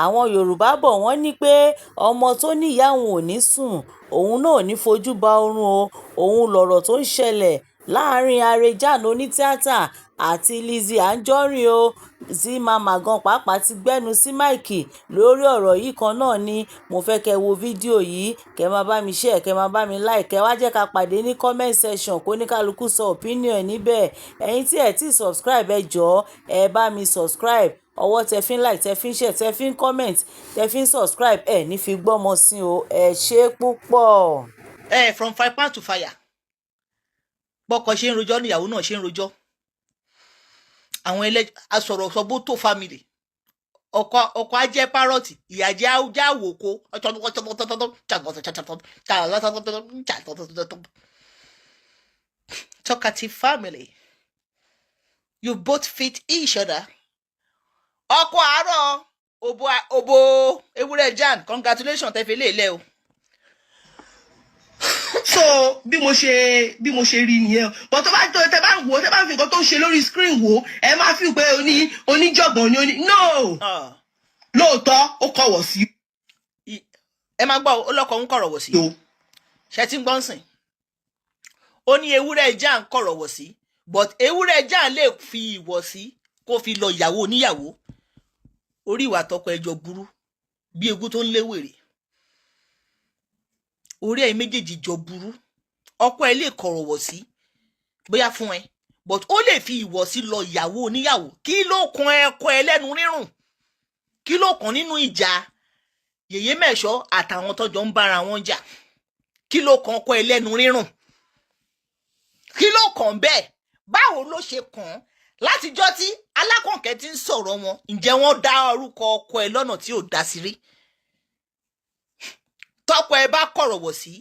àwọn Yorùbá bọ̀ wọ́n ní pé ọmọ tó níyà òun ò ní sùn òun náà ò ní fojú ba oorun o. Òun lọ̀rọ̀ tó ń ṣẹlẹ̀ láàrin Àrẹ̀jàn onítìátà àti Lizzy Anjorin o. Zimama gan pàápàá ti gbẹ́nu sí máìkì lórí ọ̀rọ̀ yìí kan náà ni. Mo fẹ́ kẹ́ wo fídíò yìí, kẹ́ máa bá mi share, kẹ́ máa bá mi like, kẹ́ wá jẹ́ ká pàdé ní comment section kó ní kálukú sọ opinion ẹ̀ níbẹ̀. Ẹ̀yin tí ẹ ti subscribe ẹ jọ̀ọ́ ẹ bá mi subscribe. Ọwọ́ tẹ fi ń like, tẹ fi ń share, tẹ fi ń comment, tẹ fi ń subscribe ẹ ní fi gbọ́mọ sí o. Ẹ ṣé púpọ̀. From fire pan to fire. Bọ́kọ ṣe ń rojọ́ níyàwó náà ṣe ń rojọ́. Àwọn asọ̀rọ̀ sọ bó tó family. Ọkọ ajẹ́ parrot, ìyá jẹ́ àwòkó. Talkative family. You both fit each other. Ọkọ àárọ̀ òbò ewúrẹ́ Jan, congratulations tẹ́ fi lè lẹ́ o. So bí mo ṣe rí nìyẹn, but tó bá tẹ bá ń wò, tẹ bá ń fi nǹkan tó ń ṣe lórí screen wò, ẹ máa fi pé oníjọ̀gbọ̀n ni no lóòótọ́ ó kọ̀wọ̀ sí. Ẹ máa gbọ́ ọlọ́kọ̀ ń kọ̀rọ̀ wọ̀ sí. Ṣé tí ń gbọ́n sìn? Ó ní ewúrẹ́ Jan kọ̀rọ̀ wọ̀ sí, but ewúrẹ́ Jan lè fi ìwọ̀ sí kó fi lọ ìyàwó oníyàwó. Orí ìwà tọkọ ẹjọ́ burú bí egún tó ń léwèrè. Orí ẹ̀ méjèèjì jọ burú. Ọkọ ẹ lè kọ̀rọ̀ wọ̀ sí bóyá fún ẹ, but ó lè fi ìwọ̀ sí lọ ìyàwó oníyàwó. Kí ló kan ẹkọ ẹ lẹ́nu rírùn? Kí ló kan nínú ìjà Yèyé Mẹ́ṣọ́ àtàwọn tọ́jọ́ ń bára wọn jà? Kí ló kan ọkọ ẹ lẹ́nu rírùn? Kí ló kàn bẹ́ẹ̀? Báwo ló ṣe kàn látijọ́ tí Alákànkẹ́ ti ń sọ̀rọ̀ wọn? Ǹjẹ́ wọ́n dá orúkọ ọkọ ẹ lọ́nà tí ò dá sí rí? Tọ́kọ ẹ bá kọ̀rọ̀ wọ̀ sí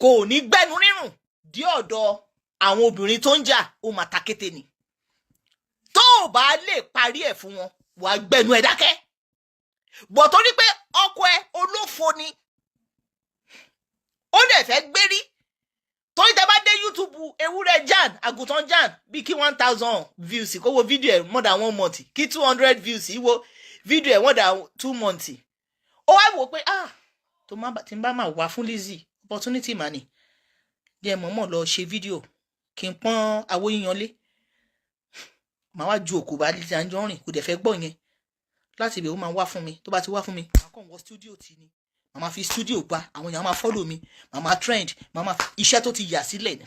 kò ní gbẹ́nu rírùn dí ọ̀dọ̀ àwọn obìnrin tó ń jà, ó máa takété ni. Tó o bá lè parí ẹ̀ fún wọn, wàá gbẹ́nu ẹ dákẹ́. Bọ̀ torí pé ọkọ ẹ olófo ni, ó dẹ̀ fẹ́ gbérí. Torí tẹ bá dé YouTube ewúrẹ́ Jan, àgùntàn Jan, bí kí 1000 views kó wo fídíò ẹ̀ more than 1 month, kí 200 views wo fídíò ẹ̀ more than 2 months. Ó wá wò pé tí n bá máa wà fún Lizzy opportunity mà ní. Jẹ́ mọ̀mọ́ lọ ṣe fídíò kí n pọ́n àwo yíyanlé. Màá wá ju òkú bá Lizzy Anjorin, kò dẹ̀ fẹ́ gbọ́ yẹn. Láti ibẹ̀ ó máa wá fún mi. Tó bá ti wá fún mi, màá kàn wọ studio tì ní. Màá fi studio pa, àwọn èèyàn máa follow mi, màá trend, iṣẹ́ tó ti yà sílẹ̀ ni.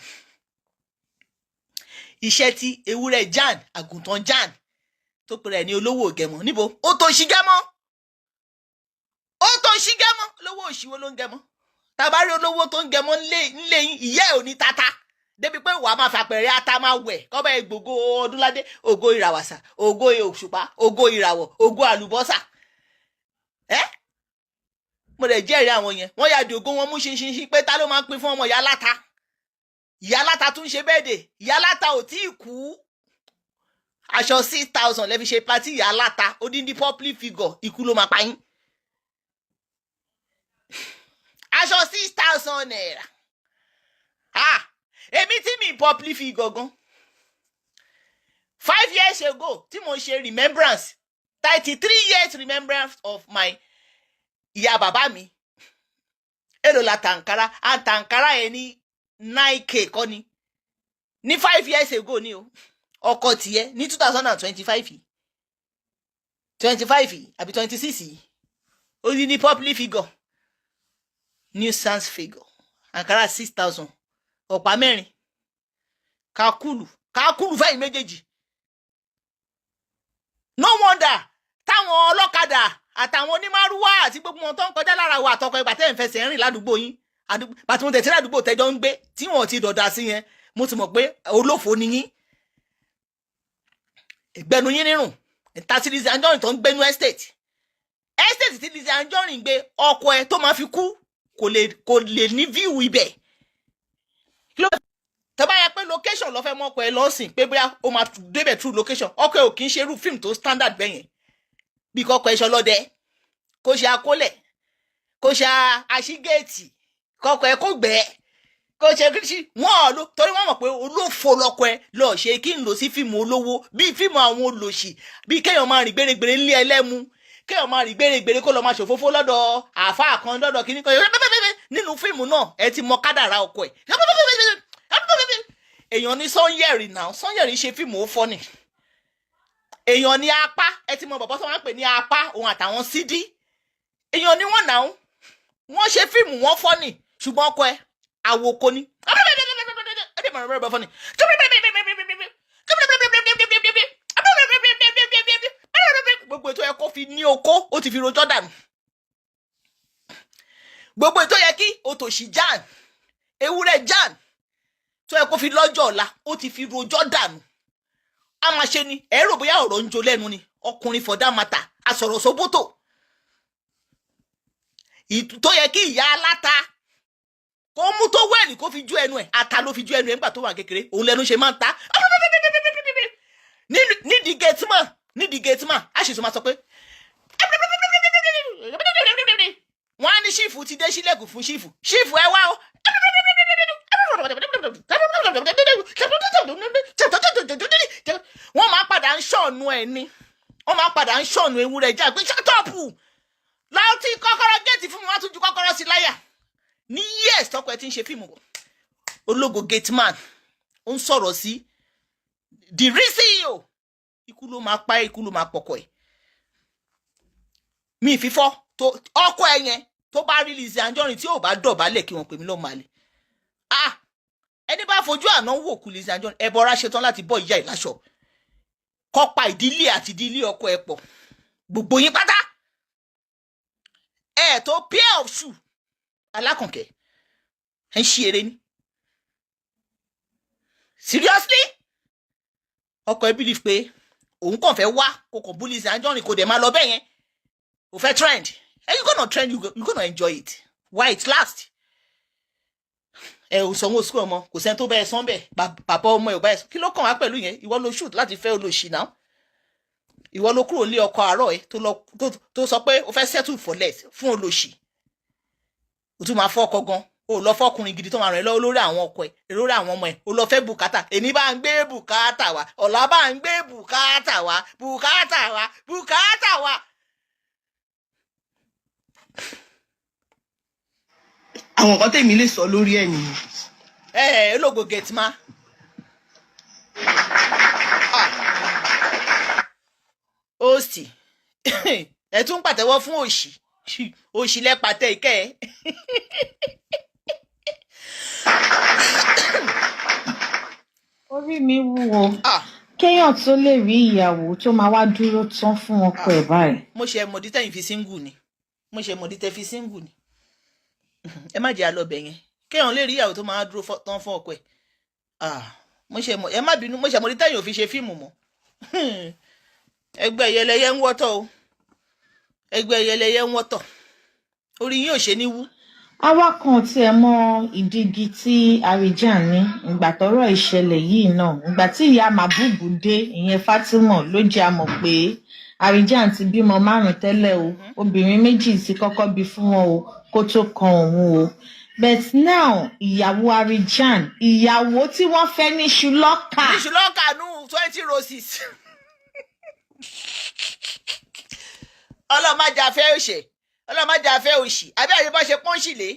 Iṣẹ́ tí ewúrẹ́ Jan, àgùntàn Jan tó pèrè ní olówó ògẹ̀mọ́ níbo? Ó tó ṣígẹ́mọ́. Ó tó ṣígẹ́mọ́. Olówó òṣìwò ló ń gẹmọ́. Tàbá rí olówó tó ń gẹmọ́ nílé yín, ìyá ẹ̀ ò ní tata. Débi pé wàá máa fàpẹ̀rẹ̀ ata máa wẹ̀ kọ́bẹ̀ gbogbo Ọdúnládé, ògo ìràwàsà, ògo òṣùpá, ògo ìràwọ̀, ògo àlùbọ́sà. Mo dẹ̀ jẹ́rìí àwọn yẹn. Wọ́n yà di ògo wọn mú ṣinṣin pé ta ló máa ń pín fún ọmọ ìyá aláta. Ìyá aláta tún ṣe bẹ́ẹ̀dẹ̀. Ìyá aláta ò tí ì kú. Aṣọ 6000 lẹ fi ṣe pátì ìyá aláta. Odindi public figure, ikú ló máa pa yín. Aṣọ 6000 naira. Èmi tí mi public figure gan. 5 years ago tí mo ṣe remembrance, 33 years remembrance of my ìyá bàbá mi. Èló la tàǹkárá? Tàǹkárá ẹ̀ ní 9k kọ́ ni. Ní 5 years ago ni o. Ọkọ tiẹ̀ ní 2025. 25 àbí 26. Ó ní public figure. Nuisance figure. Àǹkárá 6000. Ọ̀pá mẹ́rin. Kákùlù fẹ́yìn méjèèjì. No wonder táwọn ọlọ́kadà àtàwọn onímárúwá àti gbogbo wọn tó ń kọjá lára wa àtọkọ ìgbà tẹ́ ń fẹsẹ̀ rìn ládùúgbò yín. Bàtí mo tẹ̀sí ládùúgbò tẹ́jọ́ ń gbé tí wọ́n ti dọ̀dà sí yẹn, mo ti mọ̀ pé olófò ni yín. Ìgbẹ́nu yín rírùn. Ìta sí Lizzy Anjorin tó ń gbénú estate. Estate tí Lizzy Anjorin gbé, ọkọ ẹ tó máa fi kú kò lè ní view ibẹ̀. Tó bá yẹ pé location lọ fẹ́ mọ́ ọkọ ẹ lọ́sìn pé bóyá ó máa débẹ̀ through location, ọkọ ẹ ò kì í ṣe irú fíìmù tó standard bẹ́yẹn. Bí kọ́kọ́ ẹ ṣọlọ́dẹ, kó ṣe akólẹ̀, kó ṣe aṣígéètì, kọ́kọ́ ẹ kó gbẹ́, kò ṣe kí wọ́n lò torí wọ́n mọ̀ pé olófo lọ́kọ ẹ lọ ṣe kí n lò sí fíìmù olówó bíi fíìmù àwọn olòṣì bíi kéèyàn máa rìn gbèrègbèrè nílé ẹlẹ́mu kéèyàn máa rìn gbèrègbèrè kó lọ máa ṣòfófó lọ́dọ̀ àáfàá kan lọ́dọ̀ kíní kan nínú fíìmù náà ẹ ti mọ kádàrá ọkọ ẹ èèyàn ní Sanyẹ̀rì náà Sanyẹ̀rì ṣe fíìmù ó fọ́nì èèyàn ní apá ẹ ti mọ bàbá tó máa ń pè ní apá òun àtàwọn sídí èèyàn ní wọn náà wọ́n ṣe fíìmù wọn fọ́nì ṣùgbọ́n ọkọ ẹ àwòkọ ni gbogbo ètò yẹ kó fi ní okó ó ti fi rojọ́ dànù gbogbo ètò yẹ kí òtòṣì jan ewúrẹ́ jan tó yẹ kó fi lọ́jọ́ ọ̀la ó ti fi rojọ́ dànù a máa ṣe ni ẹ̀rọ bóyá ọ̀rọ̀ ń jo lẹ́nu ni ọkùnrin for that matter asọ̀rọ̀ sóbótò tó yẹ kí ìyá aláta kó mú tó wẹ́ẹ̀lì kó fi ju ẹnu ẹ̀ ata ló fi ju ẹnu ẹ̀ nígbà tó wà kékeré òun lẹ́nu ṣe máa ń ta nídìí gateman a sì tún máa sọ pé wọ́n á ní ṣífù ti dé sílẹ̀kùn fún ṣífù ẹ wá o wọ́n máa padà ń ṣọ̀nù ẹ̀ ni wọ́n máa padà ń ṣọ̀nù ewúrẹ́ jà pé ṣàtọ́pù láti kọ́kọ́rọ́ géètì fún mi wọ́n á tún ju kọ́kọ́rọ́ sí láyà ní years tọ́kọ ẹ ti ń ṣe fíìmù bọ̀ ológo gateman ó ń sọ̀rọ̀ sí the real CEO ikú ló máa pa ikú ló máa pọ̀kọ̀ ẹ̀ mi ìfífọ́ tó ọkọ ẹ yẹn tó bá rí Lizzy Anjorin tí ò bá dọ̀bálẹ̀ kí wọ́n pè mí lọ́ọ́ máa lè ẹni bá fojú àná wò kú Lizzy Anjorin ẹ bọ́ra ṣetán láti bọ́ ìyá ìláṣọ kọ́pa ìdílé àti ìdílé ọkọ ẹ pọ̀ gbogbo yín pátá ẹ tó pair of shoe alákànkẹ́ ẹ ń ṣe eré ní seriously ọkọ ẹ believe pé òun kàn fẹ́ wá kó kàn bú Lizzy Anjorin kò dẹ̀ máa lọ bẹ́ẹ̀ yẹn ò fẹ́ trend and you gonna trend you gonna enjoy it why it last ẹ ò sanwó sukú ọmọ kò sẹ́ni tó bẹ́ẹ̀ sán bẹ́ẹ̀ bàbá ọmọ ẹ̀ ò bá ẹ̀ kí ló kàn wá pẹ̀lú yẹn ìwọ ló shoot láti fẹ́ olóṣì náà ìwọ ló kúrò lé ọkọ àárọ̀ ẹ tó sọ pé o fẹ́ settle for less fún olóṣì o tún máa fọ́ ọkọ gan o lọ fọkùnrin gidi tó máa ràn ẹ́ lọ́wọ́ lórí àwọn ọkọ ẹ̀ lórí àwọn ọmọ ẹ̀ o lọ fẹ́ bùkátà èmi bá ń gbé bùkátà wá ọ̀la bá ń gbé bùkátà wá bùkátà wá. àwọn kan tèmi lè sọ lórí ẹ̀ nìyẹn. ológo gẹ̀tìmá òsì ẹ tún pàtẹ́wọ́ fún òṣì lẹ́pàtẹ́ ìkẹ́ ẹ̀. orí mi wúwo kéèyàn tó lè rí ìyàwó tó máa wá dúró tán fún ọkọ ẹ̀ báyìí. mo ṣe mọ̀dí tẹ́yìn fi síngù ni ẹ má jẹ́ àlọ́bẹ̀ yẹn kéèyàn lè rí ìyàwó tó máa dúró tán fún ọkọ ẹ̀ ẹ má bínú mo ṣe mọ̀dí tẹ́yìn ò fi ṣe fíìmù mọ́ ẹgbẹ́ ẹyẹlẹyẹ ń wọ́tọ̀ o ẹgbẹ́ ẹyẹlẹyẹ ń wọ́tọ̀ orí yín ò ṣe ní wú. awakọ̀ tiẹ̀ mọ ìdígi tí Àríjàn ní ìgbà tọ́rọ̀ ìṣẹ̀lẹ̀ yìí náà ìgbà tí ìyá Màbúbù dé ìyẹn Fátímọ̀ ló jẹ́ àmọ̀ pé Àríjàn ti bímọ 5 tẹ́lẹ̀ o obìnrin 2 ti kọ́kọ́ bí fún wọn o kó tó kan òun o but now ìyàwó Àríjàn ìyàwó tí wọ́n fẹ́ ní Ṣùlọ́kà nù 20 roses ọlọ́mọdé afẹ́ òṣì àbí àyè bá ṣe pọ́ńṣìlé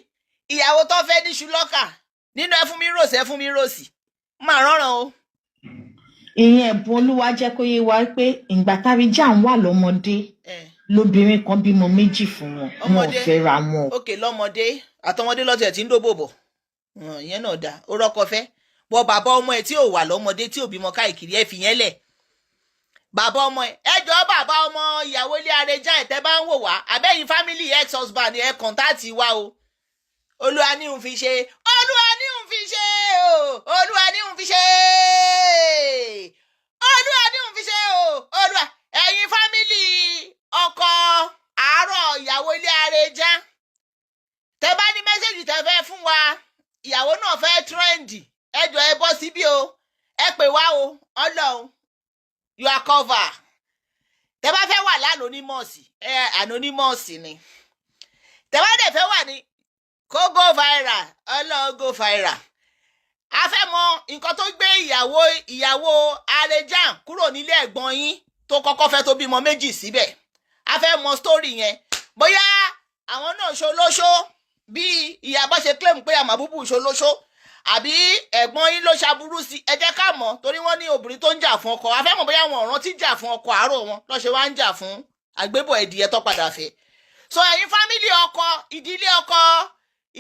ìyàwó tó fẹ́ ní Ṣùlọ́kà nínú ẹ fún mi rosy máa rọrùn o. ìyẹn ẹ̀bùn olúwa jẹ́ kó yé wa pé ìgbà t'Àríjàn wà lọ́mọdé lóbìnrin kan bímọ 2 fún wọn wọn ò fẹ́ra wọn. òkè lọ́mọdé àtọmọdé lọ́tẹ̀ tí ń dóbò bọ̀ ìyẹn náà dáa ó rọ́kọ fẹ́ bọ́ bàbá ọmọ ẹ̀ tí ò wà lọ́mọdé tí ò bímọ káàkiri ẹ̀ fìyẹn lẹ̀ bàbá ọmọ ẹjọ́ bàbá ọmọ ìyàwó ilé Àríjàn tẹ́ bá ń wò wá abẹ́yìn family ex husband ẹ̀ kọ̀ǹtàtì wa o olúwa ní òun fi ṣe olúwa ní òun fi ṣe olúwa ní òun fi ṣe olúwa ní òun fi ṣe olúwa ẹ̀yin family ọkọ àárọ̀ ìyàwó ilé Àríjàn tẹ́ bá ní mẹ́sẹ̀gì tẹ́ fẹ́ fún wa ìyàwó náà fẹ́ trendy ẹjọ́ ẹ bọ́ síbí o ẹ pè wá o Ọlọ́run you are cover tẹ́ bá fẹ́ wà anonymous ni tẹ́ bá dẹ̀ fẹ́ wà ní kó go viral Ọlọ́run go viral a fẹ́ mọ nǹkan tó gbé ìyàwó Arejan kúrò nílé ẹ̀gbọ́n yín tó kọ́kọ́ fẹ́ tó bímọ méjì síbẹ̀. A fẹ́ mọ story yẹn. Bóyá àwọn náà ṣolóṣó bí ìyá bá ṣe claim pé Amabubu ṣolóṣó àbí ẹ̀gbọ́n yín ló ṣaburú sí, ẹ jẹ́ ká mọ̀, torí wọ́n ní obìnrin tó ń jà fún ọkọ. A fẹ́ mọ̀ bóyá wọn ọ̀ràn tí jà fún ọkọ àárò wọn lọ́ṣẹ̀ wá ń jà fún àgbébọ̀ ẹ̀dìyẹ tó padà fẹ́. So ẹ̀yin fámìlì ọkọ, ìdílé ọkọ,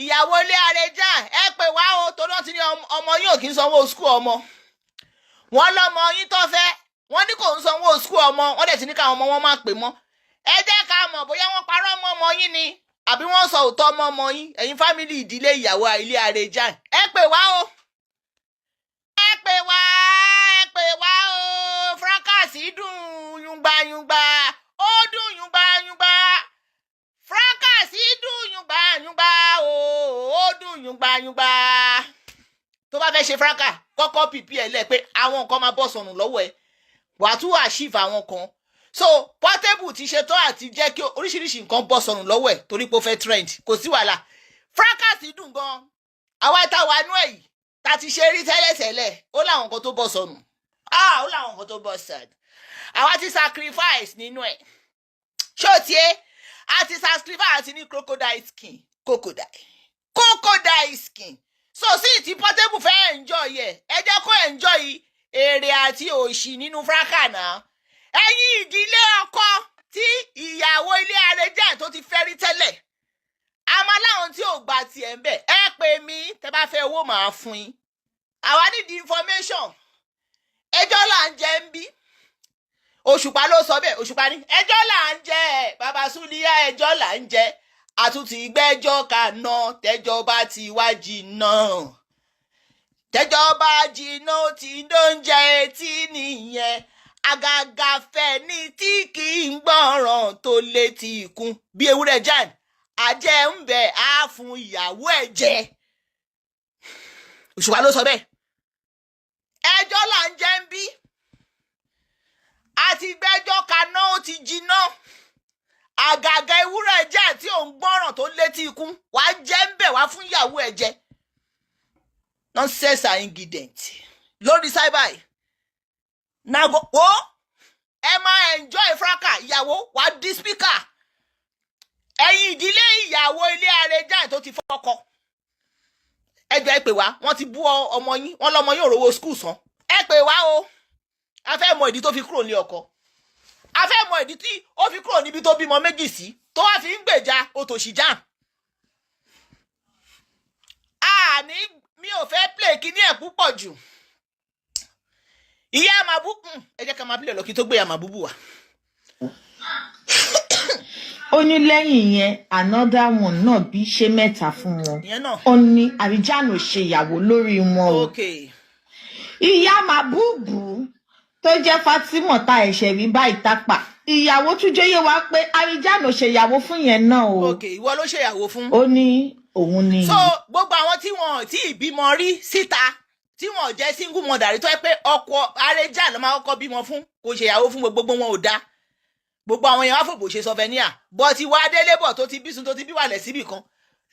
ìyàwó ilé Arejan, ẹ pè wá o, torí wọ́n ti ní ọmọ yín ò kí ń sanwó skul ọmọ. Wọ́n lọ́mọ yín tó fẹ́, wọ́n ní kò ń sanwó skul ọmọ, wọ́n dẹ̀ ti ní káwọn ọmọ wọn máa pè mọ́. Ẹ jẹ́ ká mọ̀ bóyá wọ́n parọ́ mọ́ ọmọ yín ni àbí wọ́n sọ òótọ́ mọ́ ọmọ yín, ẹ̀yin fámìlì ìdílé ìyàwó ilé Arejan. Ẹ pè wá o. Ẹ pè wá o. Fracas dùn yùngbàyùngbà, ó dùn yùngbàyùngbà. Fracas dùn yùngbàyùngbà o, ó dùn yùngbàyùngbà. Tó bá fẹ́ ṣe fracas, kọ́kọ́ pìpì ẹ̀ lẹ̀ pé àwọn nǹkan máa bọ́ sọnù lọ́wọ́ ẹ̀, wàá tún achieve àwọn kan. So Portable ti ṣe tó àti jẹ́ kí oríṣiríṣi nǹkan bọ́ sọnù lọ́wọ́ ẹ̀ torí pé ó fẹ́ trend, kò sí wàhálà. Fracas dùn gan. Àwa ìta wà nú ẹ̀ yìí ta ti ṣe rí tẹ́lẹ̀tẹ́lẹ̀, ó láwọn nǹkan tó bọ́ sọnù. Ó láwọn nǹkan tó bọ́ sọnù. Àwa ti sacrifice nínú ẹ̀. Ṣó tiẹ̀ a ti sacrifice àti ní crocodile skin. Crocodile skin. So sí ti Portable fẹ́ enjoy ẹ̀, ẹ jẹ́ kó enjoy èrè àti òṣì nínú fracas náà. Ẹ̀yin ìdílé ọkọ tí ìyàwó ilé Arejan tó ti fẹ́ rí tẹ́lẹ̀, àmọ́ láwọn tí ò gba tiẹ̀ ń bẹ̀, ẹ pè mí tẹ́ bá fẹ́ owó màá fún yín. Àwa need information. Ẹjọ́ là ń jẹ ń bí. Òṣùpá ló sọ bẹ́ẹ̀, Òṣùpá ní ẹjọ́ là ń jẹ, Bàbá Súlíyà ẹjọ́ là ń jẹ. Àtúntì gbẹ́jọ́ kaná tẹ́jọ́ bá ti wá jìnnà. Tẹ́jọ́ bá jìnnà ó ti dóúnjẹ etí nìyẹn. Àgàgà fẹ́ ní tí kì í gbọ́ràn tó létí ikún. Bí ewúrẹ́ Jan, àjẹ́ ń bẹ̀ á fún ìyàwó ẹ̀ jẹ. Òṣùpá ló sọ bẹ́ẹ̀. Ẹjọ́ là ń jẹ ń bí. Àti gbẹ́jọ́ kaná ó ti jiná. Àgàgà ewúrẹ́ Jan tí ò ń gbọ́ràn tó létí ikún, wàá jẹ́ ń bẹ̀ wá fún ìyàwó ẹ̀ jẹ. Nonsense and ingredient. Lórí cyber yìí. Nago o ẹ máa enjoy fracas, ìyàwó wá di speaker. Ẹ̀yin ìdílé ìyàwó ilé Arejan tó ti fọ́kọ. Ẹjọ́ ẹ pè wá, wọ́n ti bú ọmọ yín, wọ́n lọ́mọ yín ò rówó school san. Ẹ pè wá o. A fẹ́ mọ ìdí tó fi kúrò ní ọkọ. A fẹ́ mọ ìdí tí ó fi kúrò níbi tó bímọ méjì sí, tó wá fi ń gbèjà òtòṣì Jan. Mi ò fẹ́ play kíní ẹ̀ púpọ̀ jù. Ìyá Amabubu, ẹ jẹ́ ká máa play lọ kí tó gbé Amabubu wá. Ó ní lẹ́yìn yẹn another one náà bí ṣe mẹ́ta fún wọn. Ìyẹn náà. Ó ní Arejan ò ṣe ìyàwó lórí wọn o. Okay. Ìyá Amabubu tó jẹ́ Fatima ta ẹ̀ṣẹ̀ rí báyìí tápà. Ìyàwó tún jóyè wá pé Arejan ò ṣe ìyàwó fún yẹn náà o. Okay, ìwọ ló ṣe ìyàwó fún. Ó ní òun ni. So gbogbo àwọn tí wọn tí ìbímọ rí síta tí wọn jẹ́ single mother rí tó yẹ pé ọkọ Arejan ló máa kọ́kọ́ bímọ fún, kò ṣe ìyàwó fún, gbogbo wọn ò dá. Gbogbo àwọn èèyàn wá fòbò ṣe sọfẹníà, bọ́ ti wá délébọ̀ tó ti bísun tó ti bí wàlẹ̀ síbì kan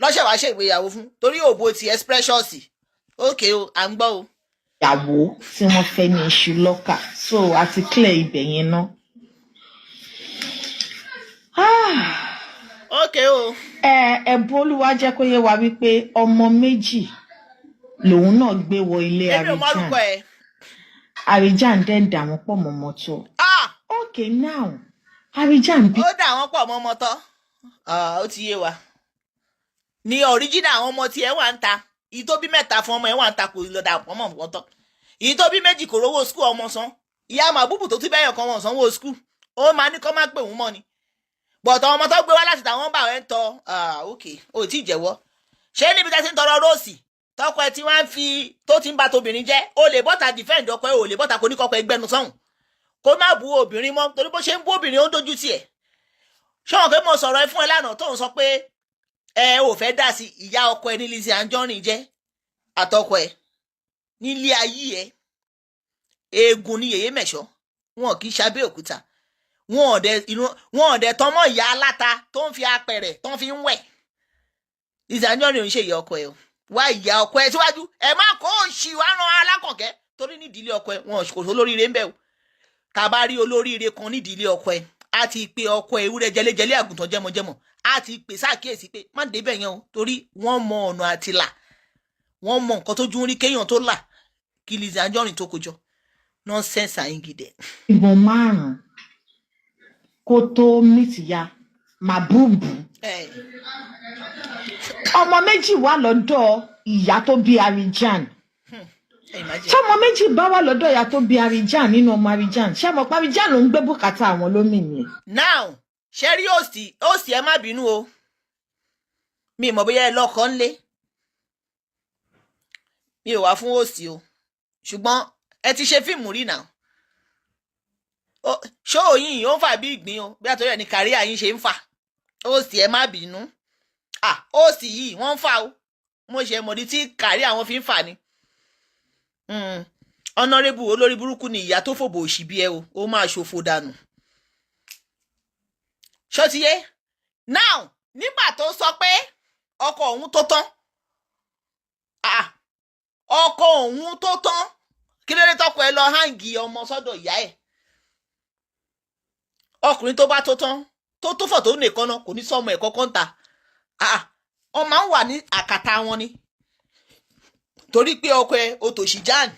lọ́ṣẹ̀ wá ṣe ìgbéyàwó fún torí òbò ti expressions. Okay o, à ń gbọ́ o. Ìyàwó tí wọ́n fẹ́ ní iṣu lọ́kà, so àti clear ibẹ̀ yẹn ná. Okay o. Ẹ̀bùn Olúwa jẹ́ kó yé wa wípé ọmọ méjì lòun náà gbé wọ ilé Arejan. Arejan dẹ̀ dà wọ́n pọ̀ mọ́ mọ́tò. Okay now, Arejan bí. Ó dà wọ́n pọ̀ mọ́ mọ́tò. Ó ti yé wa. Ní original àwọn ọmọ tí ẹ wà ń ta, ìyí tó bí mẹ́ta fún ọmọ ẹ wà ń ta kò lọ dà pọ̀ mọ́ mọ́tò. Ìyí tó bí méjì kò rówó school ọmọ san. Ìyá Amabubu tó tún bẹ́yàn kan wọ́n sanwó school. Ó máa ní kó má pè wọ́n mọ́ ni. Bọ̀tọ̀ ọmọ tó gbé wá láti tàwọn bá ẹ̀ ń tọ́. Okay, ó ti jẹ́wọ́. Ṣé níbi tá ti ń tọrọ róòsì? Tọkọ ẹ tí wọ́n fi tó ti ń ba tobìnrin jẹ́, o lè bọ́ta defend ọkọ ẹ, o lè bọ́ta kò ní kọ́kọ́ ẹgbẹ́nu sọ́hùn. Kó má bu obìnrin mọ́ torí bó ṣe ń bú obìnrin ó ń dojú tiẹ̀. Ṣé wọn pé mo sọ̀rọ̀ ẹ fún ẹ lánàá tó ń sọ pé ẹ ò fẹ́ dá sí ìyá ọkọ ẹ ní Lizzy Anjorin jẹ́ àtọkọ ẹ nílé ayé ẹ. Eégún ni yèyé mẹ̀ṣọ́, wọn kì í ṣabẹ́ òkúta. Wọn ò dẹ̀ tán mọ́ ìyá aláta tó ń fi apẹ̀rẹ̀ tó ń fi ń wẹ̀. Lizzy Anjorin ò ń ṣe ìyá ọkọ ẹ o. wá ìyá ọkọ ẹ síwájú, ẹ má kó òṣì wá ran Alákànkẹ́ torí nídìílé ọkọ ẹ wọn kò sólóríire ń bẹ o. Tá a bá rí olóríire kan nídìílé ọkọ ẹ á ti pe ọkọ ewúrẹ́ jẹlẹ́jẹlẹ́ àgùntàn jẹmọjẹmọ á ti pè sáàkíyèsí pé má débẹ̀ yẹn o torí wọ́n mọ ọ̀nà àti là, wọ́n mọ nǹkan tójú ń rí kéèyàn tó là kí Lizzy Anjorin tó kojọ nonsense àyíngidẹ. ìbọn 5 kó tó mìtìyà Màbúbù. ọmọ méjì wà lọ́dọ̀ ìyá tó bí Arijan. Ṣọmọ méjì bá wà lọ́dọ̀ ìyá tó bí Arijan nínú ọmọ Arijan, ṣé mọ̀ pé Arijan ló ń gbé bùkátà àwọn lómìnir. Now ṣe rí òsì ẹ má bínú o, mi mọ̀ bóyá ẹ lọ́kọ ńlé, mi ò wá fún òsì o, ṣùgbọ́n ẹ ti ṣe fíìmù rí náà. ṣó yín ó ń fà bí ìgbín o, bí àtọ́yọ̀ ní kárí àyín ṣe ń fà. òsì ẹ má bínú, òsì yìí wọ́n ń fà o, mo ṣe mọ̀dí tí kárí àwọn fi ń fà ni. ọ̀nàrẹ́bù olórí burúkú ni ìyá tó fòbò òṣì bí ẹ o, ó máa ṣòfò dànù. ṣó ti yé now nígbà tó sọ pé ọkọ òun tó tán, ọkọ òun tó tán kí ló dé tọkọ ẹ lọ hangi ọmọ sọ́dọ̀ ìyá ẹ. ọkùnrin tó bá tó tán tó fọ̀ tó nìkan náà kò ní sọmọ ẹ̀ kọ́kọ́ ń ta, wọ́n máa ń wà ní àkàtà wọn ni torí pé ọkọ ẹ òtòṣì jáàn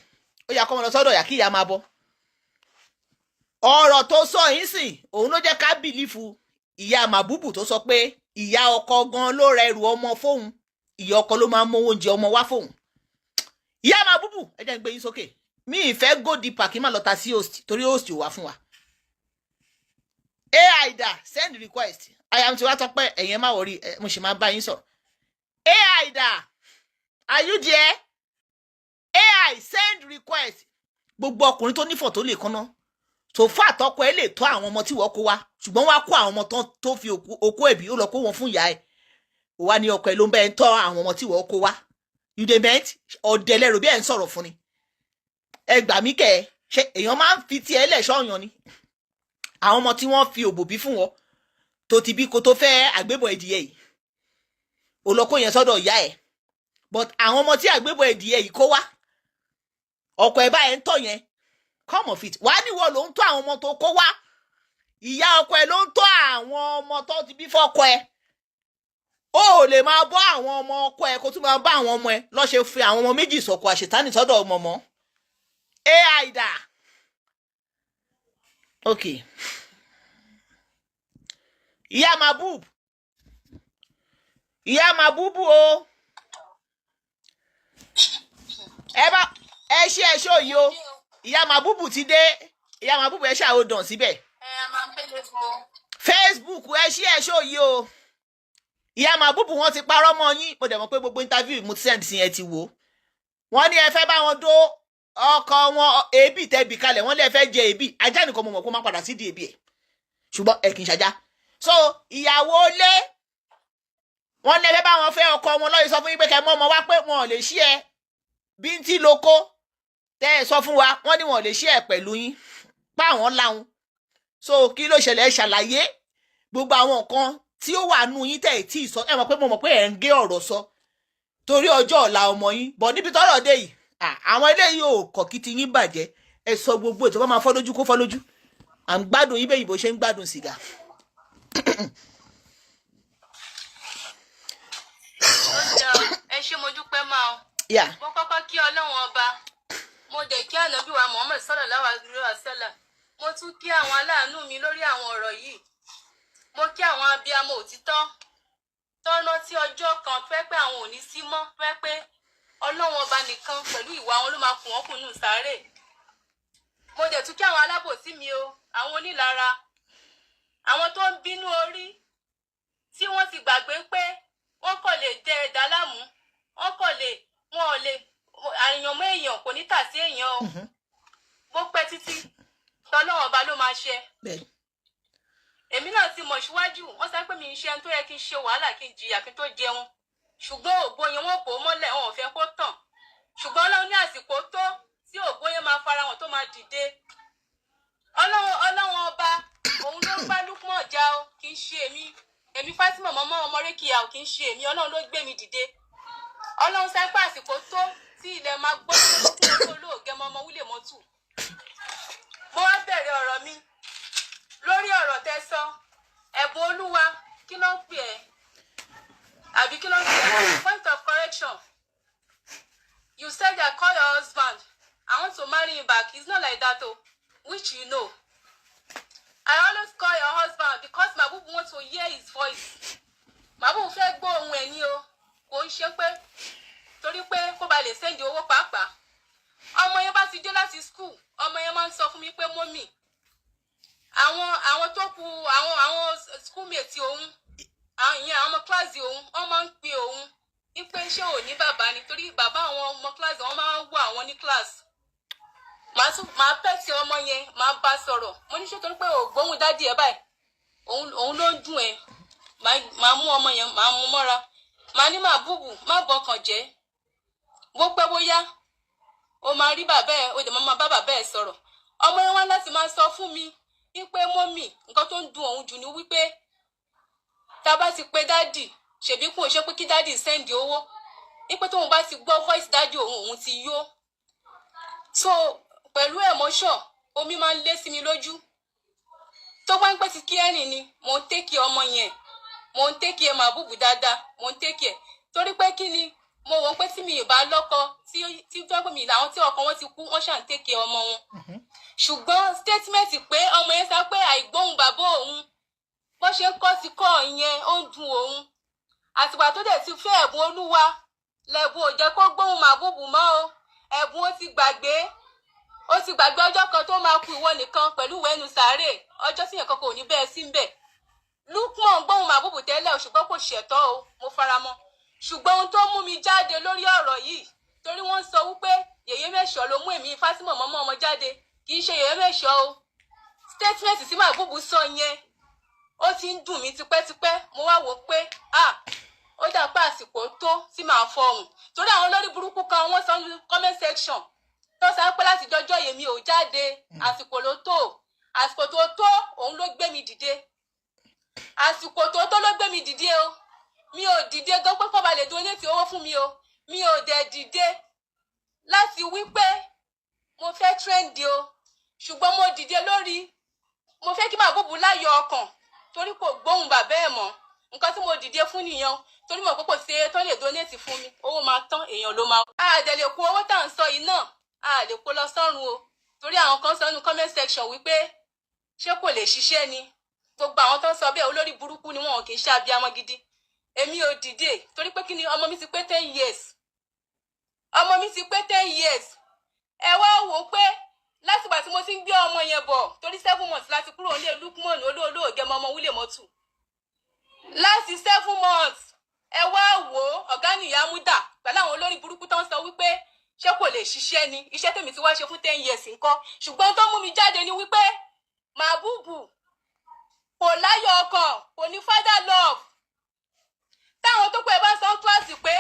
ó yà kọ́ wọn lọ sọ́dọ̀ ìyá kí ìyá máa bọ́. ọ̀rọ̀ tó sọ yìí sìn òun ló jẹ́ ká bìlífù ìyá Màbúbù tó sọ pé ìyá ọkọ gan ló ra ẹrù ọmọ fóun, ìyá ọkọ ló máa ń mówó oúnjẹ ọmọ wá fóun. ìyá Màbúbù ẹ jẹ́ ń gbé yín sókè, mi ìfẹ́ go deeper kí n má lọ ta sí host torí host ò wá fún wa. AI da send request, I am Tiwa Tope, ẹ̀yin má worry, mo ṣì máa bá yín sọ̀rọ̀. AI da, are you there? AI send request. gbogbo ọkùnrin tó nífọ̀ tó lè kánná tó fà tọkọ ẹ lè tọ́ àwọn ọmọ tí wọ́n kó wá, ṣùgbọ́n wá kó àwọn ọmọ tó fi okó ẹ̀bí ó lọ kó wọn fún ìyá ẹ̀, ó wá ní ọkọ ẹ ló ń bẹ́ẹ̀ ń tọ́ àwọn ọmọ tí wọ́n kó wá. You dey meant ọ̀dẹ̀ lẹ́rù bí ẹ̀ ń sọ̀rọ̀ fún ni. ẹ gbà mí kẹ́ ẹ ṣe èèyàn máa ń fi tiẹ̀ lẹ̀ ṣọ́ọ̀yàn ni. àwọn ọmọ tí wọ́n fi òbò bí fún wọn tó ti bí kó tó fẹ́ àgbébọ̀ ẹ̀dìyẹ yìí ó lọ kó yẹn sọ́dọ̀ ìyá ẹ̀, but àwọn ọmọ tí àgbébọ̀ ẹ̀dìyẹ yìí kó wá ọkọ ẹ̀ báyẹn ń tọ̀ yẹn come of it, wàá níwọ̀ ló ń tọ́ àwọn ọmọ tó kó wá, ìyá ọkọ ẹ̀ ló ń tọ́ àwọn ọmọ tó ti bí fọ́kọ ẹ̀. ó lè máa bọ́ àwọn ọmọ ọkọ ẹ̀ kó tún máa bá àwọn ọmọ ẹ̀ lọ́ọ́ fi àwọn ọmọ méjì sọ̀kò àṣetánì sọ́dọ̀ ọmọ mọ́. AI dà. Okay. ìyá Màbúbù o, ẹ ṣó yìí o, ìyá Màbúbù ti dé, ìyá Màbúbù ẹ ṣàwò dàn síbẹ̀. Facebook ẹ ṣó yìí o, ìyá Màbúbù wọn ti parọ́ mọ́ yín, mo dẹ̀ mọ̀ pé gbogbo interview mo send sí ẹ ti wò. wọ́n ní ẹ fẹ́ bá wọn dó ọkọ wọn èébì tẹ́bì kalẹ̀, wọ́n lè fẹ́ jẹ èébì, ajá nìkan mo mọ̀ kó má padà sí di èébì ẹ̀, ṣùgbọ́n ẹ kì í ṣajá. so ìyàwó lé wọ́n lè fẹ́ bá wọn fẹ́ ọkọ wọn lọ́yìn sọ fún yín pé kẹ́ mọ́ ọmọ wá pé wọn ò lè ṣí ẹ bíntí lóko tẹ́ ẹ sọ fún wa, wọ́n ní wọn ò lè ṣí ẹ pẹ̀lú yín pa àwọn láwọn. so kí ló ṣẹlẹ̀, ṣàlàyé gbogbo àwọn nǹkan tí ó wà nù yín tẹ́ ẹ tí ì sọ. ẹ mọ̀ pé mo mọ̀ pé ẹ̀ ń gé ọ̀rọ̀ sọ torí ọjọ́ ọ̀la ọmọ yín, bọ̀ níbi tọ́rọ̀ dé yìí àwọn eléyìí ò kọ̀ kí ti yín bàjẹ́. ẹ sọ gbogbo ètò bá máa fọ́ lójú kó fọ́ lójú. à ń gbádùn yín bẹ́ẹ̀ yìí bó ṣe ń gbádùn sìgá. ẹ ṣé mo dúpẹ́ máa o. mo kọ́kọ́ kí Ọlọ́run ọba, mo dẹ̀ kí ànábì wa Muhammad sallallahu alaihi wasallam, mo tún kí àwọn aláàánú mi lórí àwọn ọ̀rọ̀ yìí. mo kí àwọn abiyamọ òtítọ́ tọ́nà tí ọjọ́ kan fẹ́ pé àwọn ò ní sí mọ́, fẹ́ pé Ọlọ́run ọba nìkan pẹ̀lú ìwà wọn ló máa kù wọ́n kùnú sáré. mo dẹ̀ tún kí àwọn alábòsí mi o, àwọn onílara, àwọn tó ń bínú orí tí wọ́n ti gbàgbé pé wọ́n kò lè dẹ ẹ̀dá láàmú, wọn ò lè àyàn mọ́ èèyàn kò ní tà sí èèyàn o. bó pẹ́ títí tọ́lọ́run ọba ló máa ṣe. èmi náà ti mọ̀ síwájú, wọ́n sọ pé mi ń ṣe ẹni tó yẹ kí n ṣe wàhálà kí n jìyà kí n tó jẹun, ṣùgbọ́n ògbóyin wọn bò ó mọ́lẹ̀, wọn ò fẹ́ kó tàn. ṣùgbọ́n Ọlọ́run ní àsìkò tó tí ògbóyin máa fara wọn tó máa dìde. Ọlọ́run ọba òun ló gbá Lukman jà o, kì í ṣe èmi Fatima mọ́mọ́ ọmọ rékìá o, kì í ṣe èmi. Ọlọ́run ló gbé mi dìde. Ọlọ́run sá pé àsìkò tó tí ilẹ̀ máa gbọ́ fún olóògẹ́ ọmọ William Otu. Mo wá bẹ̀rẹ̀ ọ̀rọ̀ mi lórí ọ̀rọ̀ tẹ́ sọ ẹ̀bùn olúwa kí ló ń pè ẹ́ àbí kí ló ń pè ẹ́ point of correction. You said that call your husband. I want to marry him back. It's not like that, oh, which you know. I always call your husband because Mabubu wants to hear his voice. Mabubu fẹ́ gbọ́ ohùn ẹ̀ ní o, kò ń ṣe pé torí pé kó ba lè send owó pàápàá. Ọmọ yẹn bá ti dé láti school, ọmọ yẹn máa ń sọ fún mi pé mọ́mì àwọn tó kù àwọn schoolmate òun ìyẹn àwọn ọmọ kíláàsì òun wọ́n máa ń pe òun wípé ṣé ò ní bàbá ni torí bàbá àwọn ọmọ kíláàsì wọ́n máa ń wọ àwọn ní kíláàsì. Màá pẹ̀sì ọmọ yẹn máa bá sọ̀rọ̀ mo ní ṣé torí pé ògbóhùn dádì ẹ̀ báyìí òun ló ń dùn ẹ̀ máa mú ọmọ yẹn máa mú mọ́ra máa ní Màbúbù má bọkàn jẹ́ bó pẹ́ bóyá o máa rí bàbá ẹ̀ o dẹ̀ máa bá bàbá ẹ̀ sọ̀rọ̀. Ọmọ yẹn wá láti máa sọ fún mi wípé mọ́mì nǹkan tó ń dùn òun jù ni wípé tá a bá ti pe dádì ṣèbí kún ṣe pé kí dádì sẹ́ndì owó wípé tóun bá ti gbọ́ voice dádì òun ti yó. So pẹ̀lú emotion omi máa ń lé sí mi lójú tó bá ń pẹ́ ti kí ẹ̀rìn ni mo ń tẹ́kì ọmọ yẹn mo ń tẹ́kì ẹ̀ Màbúbù dáadáa mo ń tẹ́kì ẹ̀ torí pé kí ni mo wọ́n pé tí mi ì bá lọ́kọ tí tọ́gbọ́n mi làwọn tí ọkọ wọn ti kú wọ́n ṣàn tẹ́kì ọmọ wọn. Ṣùgbọ́n statement pé ọmọ yẹn sọ pé àìgbóhùn bàbá òun bó ṣe ń kọ́ sí kọ́ ìyẹn ó ń dùn òun àtìgbà tó dẹ̀ ti fẹ́ ẹ̀bùn olúwa lẹ́bùn ò jẹ́ kó gbóhùn Màbúbù mọ́ o ẹ̀bùn ó ti gbàgbé ọjọ́ kan tó máa kú ìwọ nìkan pẹ̀lú ìwẹ́nu sàárè ọjọ́ tí yẹn kankan ò ní bẹ́ẹ̀ sí ń bẹ̀. Lukman gbóhùn Màbúbù tẹ́lẹ̀ ṣùgbọ́n kò ṣẹ̀tọ́ o mo faramọ́ ṣùgbọ́n ohun tó mú mi jáde lórí ọ̀rọ̀ yìí torí wọ́n sọ wípé Yèyé Mẹ́ṣọ̀ ló mú èmi Fátímọ̀ mọ́mọ́ ọmọ jáde kì í ṣe Yèyé Mẹ́ṣọ̀ o statement tí Màbúbù sọ yẹn ó ti ń dùn mí tipẹ́tipẹ́ mo wá wò pé ó dà pé àsìkò tó tí màá fọhùn torí àwọn olórí burúkú kan wọ́n sọ ní comment section tó sọ pé láti jọjọ́ yèmí ò jáde àsìkò ló tó àsìkò tó tó òun ló gbé mi dìde àsìkò tó tó ló gbé mi dìde o mi ò dìde gan pé kọ́ba lè donate owó fún mi o mi ò dẹ̀ dìde láti wí pé mo fẹ́ trend o ṣùgbọ́n mo dìde lórí mo fẹ́ kí Màbúbù láyọ̀ ọkàn torí kò gbóhùn bàbá ẹ̀ mọ́ nǹkan tí mo dìde fún nìyẹn torí mo kókò ṣe tó lè donate fún mi owó máa tán èèyàn ló máa. a dẹ̀ lè kó owó tá à ń sọ yìí náà a lè kó lọ sọ́run o torí àwọn kan sọ nínú comment section wípé ṣé kò lè ṣiṣẹ́ ni gbogbo àwọn tó ń sọ bẹ́ẹ̀ olórí burúkú ni wọn kì í ṣe abiyamọ gidi èmi ò dìde torí pé kí ni ọmọ mi ti pé 10 years ọmọ mi ti pé 10 years ẹ wá wò ó pé látìgbà tí mo ti ń gbé ọmọ yẹn bọ̀ torí 7 months láti kúrò nílé Lukman olóògẹ́ ọmọ William Otu láti 7 months ẹ wá wò ó ọ̀gá nìyá múdà pẹ̀lú àwọn olórí burúkú tó ń sọ wípé ṣé kò lè ṣiṣẹ́ ni iṣẹ́ tèmi ti wá ṣe fún 10 years ńkọ́ ṣùgbọ́n tó mú mi jáde ni wípé Màbúbù kò láyọ̀ ọkàn kò ní father love táwọn tó pẹ́ bá sọ kíláàsì pé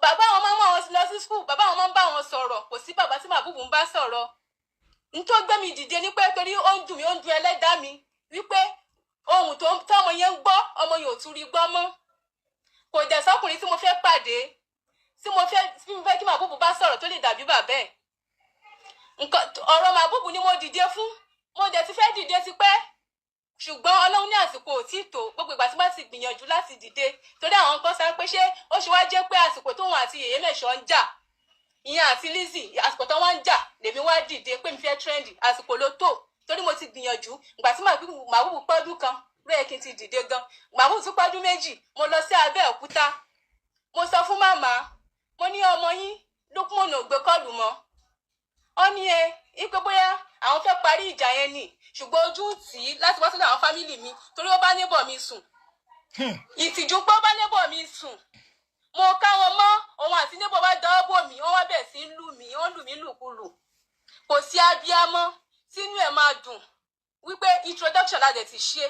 bàbá àwọn máa ń mú àwọn lọ sí school bàbá àwọn máa ń bá wọn sọ̀rọ̀ kò sí bàbá tí Màbúbù ń bá sọ̀rọ̀ n tó gbé mi dìde ní pé torí ó ń dùn mí ó ń dùn ẹlẹ́dàá mi wípé ohun tọ́mọ yẹn ń gbọ́ ọmọ yẹn ò tún rí gbọ́ mọ́ kò dẹ̀ sọ́kùnrin tí mo fẹ́ pàdé tí mo fẹ́ kí Màbúbù bá sọ̀rọ̀ tó lè dàbí bàbá ẹ̀ nǹkan ọ̀rọ̀ Màbúbù ni mo dìde fún mo dẹ̀ ti fẹ́ dìde tipẹ́ ṣùgbọ́n Ọlọ́run ní àsìkò ò tí tó gbogbo ìgbà tí wọ́n ti gbìyànjú láti dìde torí àwọn kan sọ pé ṣé ó ṣe wá jẹ́ pé àsìkò tóun àti Yèyé Mẹ́ṣọ̀ ń jà ìyẹn àti Lizzy àsìkò tó wá ń jà lèmi wá dìde pé mi fẹ́ trendy àsìkò ló tó torí mo ti gbìyànjú ìgbà tí Màbúbù pọ́dún kan rẹ̀ kí n ti dìde gan Màbúbù tún pọ́dún méjì mo lọ sí Abẹ́òkúta mo sọ fún màmá mo ní ọmọ yín Lukman ò gbé kọ́ọ̀lù mọ́ ó ní ipe bóyá àwọn fẹ́ parí ìjà yẹn ni ṣùgbọ́n ojú tì í láti wá sọ́dọ̀ àwọn fámìlì mi torí ó bá neighbor mi sùn ìtìjú pé ó bá neighbor mi sùn mo ká wọn mọ́ òun àti neighbor wá dá bò mí wọ́n wá bẹ̀ sí lù mí wọ́n lù mí lùkulù kò sí abiyamọ sínú ẹ̀ máa dùn wípé introduction la dẹ̀ ti ṣe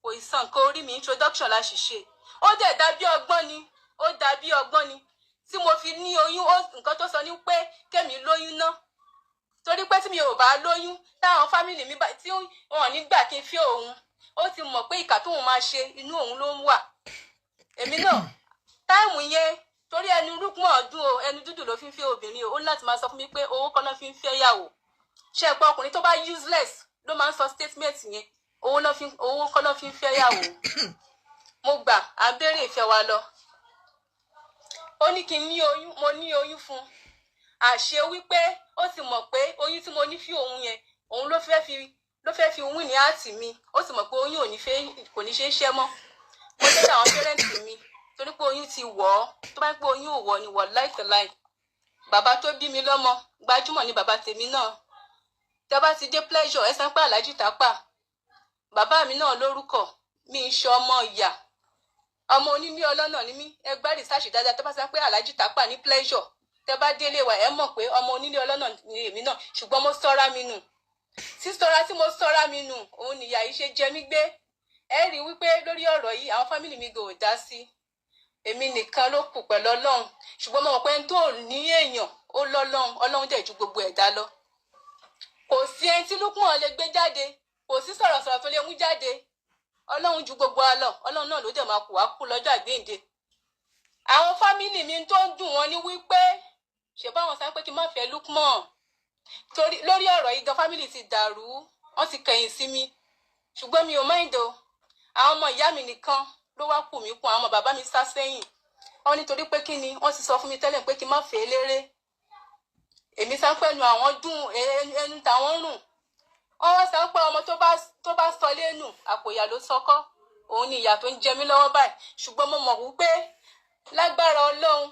kò ìsàn kan orí mi introduction la sì ṣe ó dẹ̀ dàbí ọgbọ́n ni ó dàbí ọgbọ́n ni tí mo fi ní oyún nǹkan tó sọ ní pé kémi lóyún náà torí pé tí mi ò bá lóyún táwọn fámìlì mi tí wọn nígbà kí n fẹ́ òun ó ti mọ̀ pé ìkà tóun máa ṣe inú òun ló ń wà èmi náà táìmù yẹn torí ẹnu Lukman ọdún o ẹnu dúdú ló fi ń fẹ́ obìnrin o ó ní láti máa sọ fún mi pé owó kan náà fi ń fẹ́ yàwó ṣe é pé ọkùnrin tó bá useless ló máa ń sọ statement yẹn owó kan náà fi ń fẹ́ yàwó mo gbà á béèrè ìfẹ́ wa lọ ó ní kí n ní oyún mo ní oyún fún àṣé wípé ó ti mọ̀ pé oyún tí mo ní fi òun yẹn òun ló fẹ́ fi wín ní àtì mi ó sì mọ̀ pé oyún kò ní ṣe é ṣẹ́ mọ́ mo tẹ́lẹ̀ àwọn pẹ́rẹ́ǹtì mi torí pé oyún ti wọ̀ ọ́ tó bá ń pé oyún ò wọ̀ ni wọ̀ láìtọ́láì bàbá tó bí mi lọ́mọ gbajúmọ̀ ni bàbá tèmi náà tẹ́ bá ti dé pleasure ẹ san pé Alhaji Tapa bàbá mi náà lórúkọ mi ń ṣe ọmọ ìyá ọmọ onílé ọlọ́nà ni mí ẹgbẹ́ rìsáàṣì dáadáa tẹ́ bá san pé Alhaji Tapa ní pleasure tẹ́ bá délé wa ẹ mọ̀ pé ọmọ onílé ọlọ́nà ni èmi náà ṣùgbọ́n mo sọ́ra mi nù sísọra tí mo sọ́ra mi nù òun nìyà yìí ṣe jẹ mí gbé ẹ rí wípé lórí ọ̀rọ̀ yìí àwọn fámìlì mi gò dá sí èmi nìkan ló kù pẹ̀lú Ọlọ́run ṣùgbọ́n mo mọ̀ pé tó ní èèyàn ó lọ́lọ́run Ọlọ́run dẹ̀ ju gbogbo ẹ̀dá lọ kò sí ẹni tí Lukman lè gbé jáde kò sí sọ̀rọ̀sọ̀rọ̀ tó lè mú jáde Ọlọ́run ju gbogbo wa lọ Ọlọ́run náà ló dẹ̀ máa kù wá kú lọ́jọ́ àgbéǹde àwọn fámìlì mi tó ń dùn wọn ní wípé ṣe báwọn sáré pé kí n má fẹ́ Lukman torí lórí ọ̀rọ̀ yìí gan fámìlì ti dàrú wọ́n ti kẹ̀yìn sí mi ṣùgbọ́n mi ò mind o àwọn ọmọ ìyá mi nìkan ló wá kù mí kún àwọn ọmọ bàbá mi sá sẹ́yìn wọ́n nítorí pé kí ni wọ́n ti sọ fún mi tẹ́lẹ̀ pé kí n má fẹ́ eléré èmi sá pé ẹnu àwọn dùn ẹnu tàwọn rùn wọ́n wá sá pé ọmọ tó bá sọ lẹ́nu àpòyà ló sọkọ́ òun ni ìyà tó ń jẹ mí lọ́wọ́ báyìí ṣùgbọ́n mo mọ̀ wípé lágbára Ọlọ́run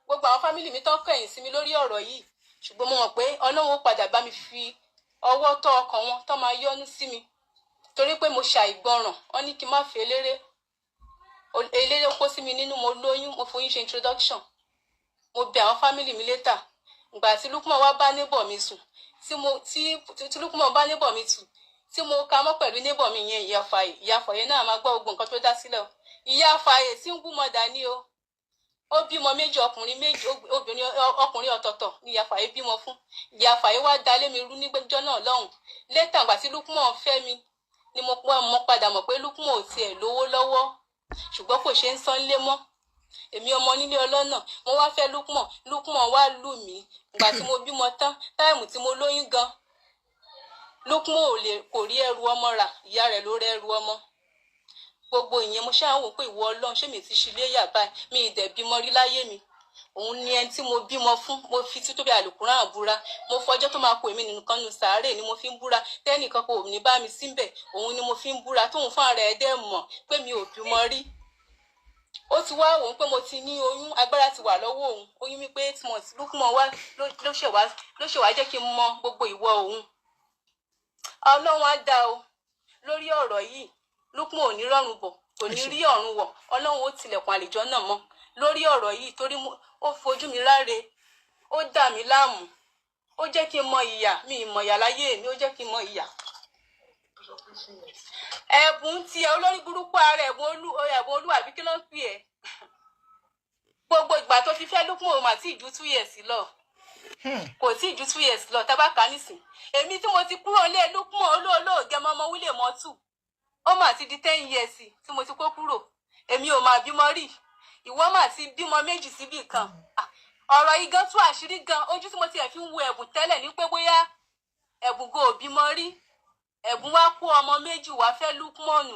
gbogbo àwọn fámìlì mi tán kẹ̀yìn sí mi lórí ọ̀rọ̀ yìí ṣùgbọ́n mo mọ̀ pé Ọlọ́run ó padà bá mi fi ọwọ́ tọ́ ọkàn wọn tán máa yọ́nú sí mi torí pé mo ṣàìgbọràn wọ́n ní kí n má fẹ́ eléré kó sí mi nínú mo lóyún mo foyún ṣe introduction mo bẹ̀ àwọn fámìlì mi létà ìgbà tí Lukman wá bá neighbor mi sùn tí Lukman bá neighbor mi sùn tí mo ka mọ́ pẹ̀lú neighbor mi yẹn ìyá Fàyè náà máa gbọ́ gbogbo nǹkan tó dá sílẹ̀ o ìyá Fàyè single mother ni o ó bímọ méjì ọkùnrin ọ̀tọ̀ọ̀tọ̀ ni ìyá Fàyè bímọ fún ìyá Fàyè wá dalé mi rú nígbẹ́jọ́ náà lọ́hùn létà ìgbà tí Lukman fẹ́ mi ni mo padà mọ̀ pé Lukman ò tiẹ̀ lówó lọ́wọ́ ṣùgbọ́n kò ṣe ń san lé mọ́ èmi ọmọ nílé ọlọ́nà mo wá fẹ́ Lukman wá lù mí ìgbà tí mo bímọ tán táìmù tí mo lóyún gan Lukman kò rí ẹrù ọmọ rà ìyá rẹ̀ ló rẹ́ ẹrù ọmọ gbogbo ìyẹn mo ṣáà wò pé ìwọ Ọlọ́run ṣé mi ti ṣe léyà báyìí mi ì dẹ̀ bímọ rí láyé mi òun ni ẹni tí mo bímọ fún mo fi títóbi àlùkùránì búra mo fọjọ́ tó máa kó èmi nìkan nu sàárè ni mo fi ń búra tẹ́nìkan kò ní bá mi síbẹ̀ òun ni mo fi ń búra tóun fún ara ẹ̀ dẹ́ mọ̀ pé mi ò bímọ rí ó ti wá òun pé mo ti ní oyún agbára ti wà lọ́wọ́ òun oyún mi pé 8 months Lukman wá ló ṣèwá jẹ́ kí n mọ gbogbo ìwọ òun Ọlọ́run á dá o lórí ọ̀rọ̀ yìí Lukman ò ní rọrùn bọ̀ kò ní rí ọ̀run wọ̀ Ọlọ́run ó tilẹ̀kùn àlejò náà mọ́ lórí ọ̀rọ̀ yìí torí ó fojú mi ráre ó dà mí láàmú ó jẹ́ kí n mọ ìyà mi ìmọ̀ ìyà láyé mi ó jẹ́ kí n mọ ìyà ẹ̀bùn tiẹ̀ olórí burúkú ara ẹ̀bùn olú àbí kí ló ń pè ẹ́ gbogbo ìgbà tó fi fẹ́ Lukman ò mà tí ì ju 2 years lọ kò tí ì ju 2 years lọ tábàkà nísìn èmi tí mo ti kúrò lé Lukman olóògẹ ọmọ wílé mọ́tù ó mà ti di 10 years tí mo ti kó kúrò èmi ò mà bímọ rí ìwọ mà ti bímọ méjì síbì kan ọ̀rọ̀ yìí gan tú àṣírí gan ojú tí mo ti ẹ̀ fi ń wo ẹ̀bùn tẹ́lẹ̀ ní pé bóyá ẹ̀bùn go ò bímọ rí ẹ̀bùn wá kó ọmọ méjì wá fẹ́ Lukman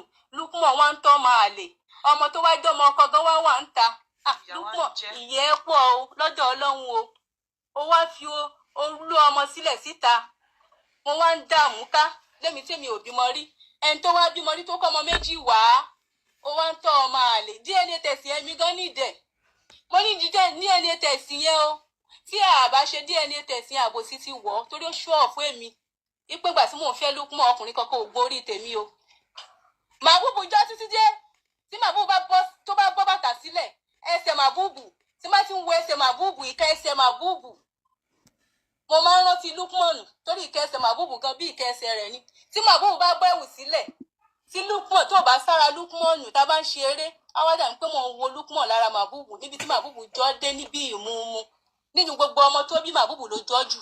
wá ń tọ́ máa lè ọmọ tó wá dọ́mọ ọkọ gan wà ń ta Lukman ìyẹ́ pọ̀ o lọ́dọ̀ Ọlọ́run o ó wá fi olú ọmọ sílẹ̀ síta mo wá ń dààmú ká lémi tèmi ò bímọ rí ẹni tó wá bímọ rí tó kọ́ ọmọ méjì wá ó wá ń tọ́ ọmọ àlè DNA test yẹn mi gan nídẹ̀ mo ní jíjẹ́ DNA test yẹn o tí a bá ṣe DNA test yẹn àbòsí ti wọ̀ ọ́ torí ó ṣọ́ fún èmi ipe gbà tí mò ń fẹ́ Lukman ọkùnrin kankan ò gbórí tèmi o Màbúbù jọ títí dé tí Màbúbù tó bá bọ́ bàtà sílẹ̀ ẹsẹ̀ Màbúbù tí má ti ń wo ẹsẹ̀ Màbúbù ìka ẹsẹ̀ Màbúbù mo máa ń rántí Lukman torí ìka ẹsẹ̀ Màbúbù gan bí ìka ẹsẹ̀ rẹ̀ ni tí Màbúbù bá bọ́ ẹ̀wù sílẹ̀ tí Lukman tó bá sára Lukman tá bá ń ṣe eré awádà ń pé mo ń wo Lukman lára Màbúbù níbi tí Màbúbù jọ dé níbi ìmúmu nínú gbogbo ọmọ tó bí Màbúbù ló jọ jù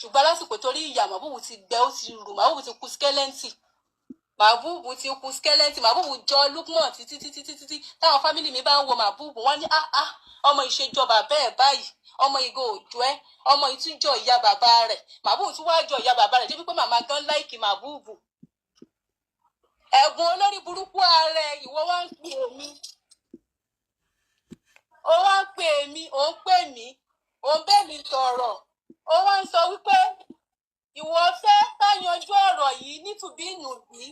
ṣùgbọ́n lásìkò torí ìyá Màbúbù ti gbẹ ó ti rù Màbúbù ti kú skẹ́lẹ́ǹtì Màbúbù ti kú skeleton, Màbúbù jọ Lukman títí táwọn fámìlì mi bá ń wo Màbúbù wọ́n ní ọmọ ìṣèjọba bẹ́ẹ̀ báyìí, ọmọ ìgò òjò ẹ, ọmọ ìtújọ ìyá bàbá rẹ̀, Màbúbù tún wáá jọ ìyá bàbá rẹ̀ débi pé màmá gan láìkì Màbúbù. Ẹ̀gbọ́n olórí burúkú ààrẹ ìwọ wá ń pè mí, ó wá ń pè mí, ó ń pè mí, ó ń bẹ̀ mí sọ̀rọ̀, ó wá ń sọ wípé ìwọ fẹ́ ká yanjú ọ̀rọ̀ yìí nítùbí ìnùbí,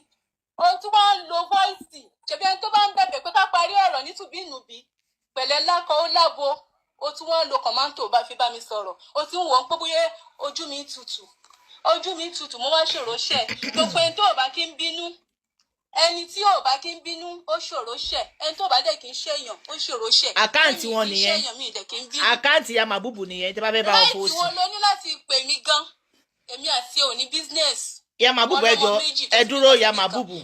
ó tún wá ń lo voice, ṣebí ẹni tó bá ń bẹ̀bẹ̀ pé ká parí ọ̀rọ̀ nítùbí ìnùbí pẹ̀lẹ́ lákọ ó lábo, ó tún wá ń lo kọ̀mántò bá fi bá mi sọ̀rọ̀, ó ti ń wọ̀ ń pé bóyá ojú mi tutù, mo wá ṣòro ṣẹ̀, gbogbo ẹni tó ò bá kí ń bínú, ẹni tí ò bá kí ń bínú ó ṣòro ṣẹ̀, ẹni tó bá dẹ̀ kí ń ṣèyàn ó ṣòro ṣẹ̀. Àkáǹtì wọn nìyẹn, àkáǹtì ya Màbúbù nìyẹn tí bá fẹ́ bá wọn fowó sí. láì tí wọn lo ní láti pè mí gan, èmi àti òní business. Ya Màbúbù ẹjọ ẹ dúró Ya Màbúbù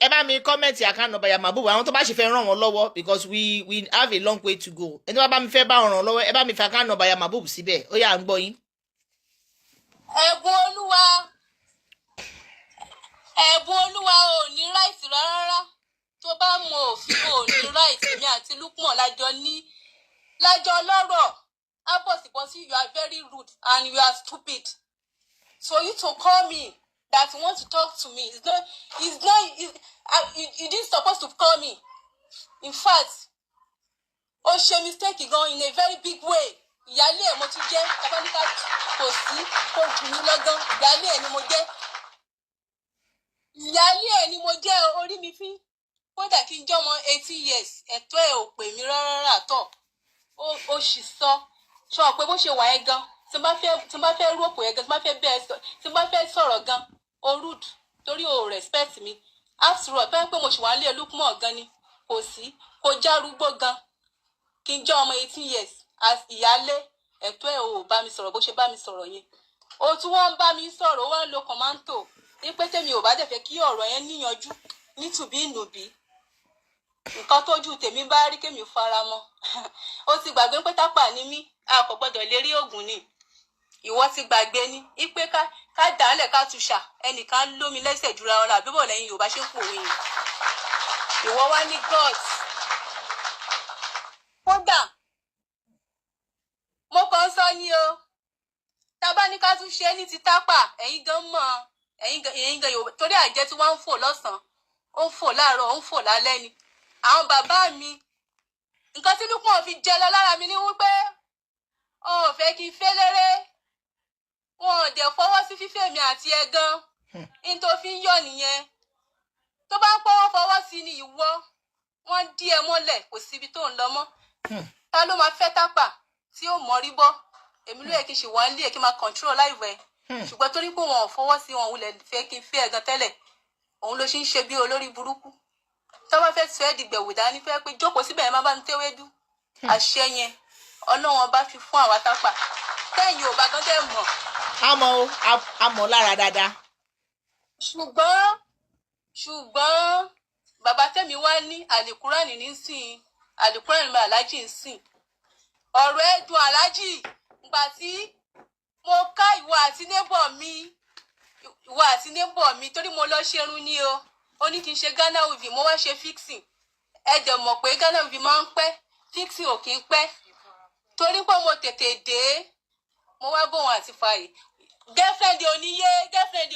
ẹ bá mi kọ́mẹ̀ntì account number Ya Màbúbù àwọn tó bá ṣe fẹ́ ràn wọ́n lọ́wọ́ because we have a long way to go. Ẹni tó bá mi fẹ́ bá wọn ràn lọ́wọ́ ẹ bá mi fi account number Ya Màbúbù síbẹ̀ ó yá à ń gbọ́ yín. Ẹ̀bùn olúwa ò ní right rárá, tó bá mọ òfin ò ní right. Èmi àti Lukman lájọ lọ́rọ̀ abọ̀sibọ́sí, you are very rude and you are stupid. So you to call me that you want to talk to me, you didn't supposed to call me. In fact, ó ṣe mistake gan in a very big way. Ìyálé ẹ̀ mo ti jẹ́, kábáníkà kò sí kó jù mí lọ́gán, ìyálé ẹ̀ ni mo jẹ́. Ìyálé ẹ̀ ni mo jẹ́, orí mi fín. Kódà kí n jẹ́ ọmọ 18 years, ẹ̀tọ́ ẹ̀ ò pè mí rárá tọ̀. Ó sì sọ pé bó ṣe wà ẹ́ gan, tí n bá fẹ́ rọ́pò ẹ̀ gan, tí n bá fẹ́ sọ̀rọ̀ gan, o rude torí o respect mi. After all, pé mo ṣì wà nílé Lukman gan ni, kò sí, kò járúgbó gan. Kí n jẹ́ ọmọ 18 years, as ìyálé, ẹ̀tọ́ ẹ̀ ò bá mi sọ̀rọ̀ bó ṣe bá mi sọ̀rọ̀ yẹn. O tún wọ́n ń bá mi sọ̀rọ̀, ó wá ń lo kọ̀mántò ní pé tèmi ò bá dẹ̀ fẹ́ kí ọ̀rọ̀ yẹn níyanjú nítùbí ìnùbí. Nǹkan tójú tèmi bá rí kémi fara mọ́. Ó ti gbàgbé pé tápà ni mí, a kò gbọdọ̀ lérí ògùn ni. Ìwọ ti gbàgbé ni ipe ká dàálẹ̀ ká tuṣà, ẹnìkan lómi lẹ́sẹ̀ jura ọ̀la àbíbọ̀ lẹ́yìn Yorùbá ṣe ń pòwe yìí. Ìwọ wá ní gods. Kódà mo kàn sọ ni o, tá bá ní ká tún ṣe ní ti tápà, ẹ̀yin gan mọ̀, ẹ̀yin gan Yorùbá torí àjẹ́ tí wọ́n ń fò lọ́sàn-án, ó ń fò láàárọ̀, ó ń fò lálẹ́ ni. Àwọn bàbá mi, nǹkan tí Lukman fi jẹ lọ lára mi ní wípé ó fẹ́ kí n fẹ́ léré, wọn ò dẹ̀ fọwọ́ sí fífẹ́ mi àti ẹ gan, ní tó fi ń yọ̀ nìyẹn. Tó bá ń pọ́wọ́ fọwọ́ sí ni ìwọ, wọ́n dí ẹ mọ́lẹ̀, kò síbi tó ń lọ mọ́. Ta ló máa fẹ́ tápà tí ó mọ̀ rí bọ́? Èmi ló yẹ kí n ṣe wọ́n lé ẹ̀ kí n máa control live ẹ̀. Ṣùgbọ́n torí pé wọn ò fọwọ́ sí wọn wulẹ̀ fẹ́ kí n fẹ́ ẹ gan tẹ́lẹ̀, òun ló ṣe ń ṣe bí olórí burúkú. Tó bá fẹ́ sọ ẹ́ dìgbẹ̀wò dání fẹ́ pé jókòó síbẹ̀ ẹ má bá ń tẹ́wédú. Àṣẹ yẹn Ọlọ́run bá fi fún àwa tápà. Tẹ́yìn ò bá gan tẹ́ mọ̀. A mọ̀ lára dáadáa. Ṣùgbọ́n bàbá tẹ́mi wá ní àlìkúránì nísìn, àlìkúránì máa aláàjì ń sìn. Ọ̀rọ̀ ẹ̀ dùn aláàjì ìgbà tí mo ká ìwọ àti neighbor mi torí mo lọ ṣerun ní o. Ó ní kí n ṣe Ghana weaving, mo wá ṣe fixing. Ẹ dẹ̀ mọ̀ pé Ghana weaving máa ń pẹ́, fixing ò kí ń pẹ́. Torí pé mo tètè dé, mo wá bóun àti fàyè. Girlfriend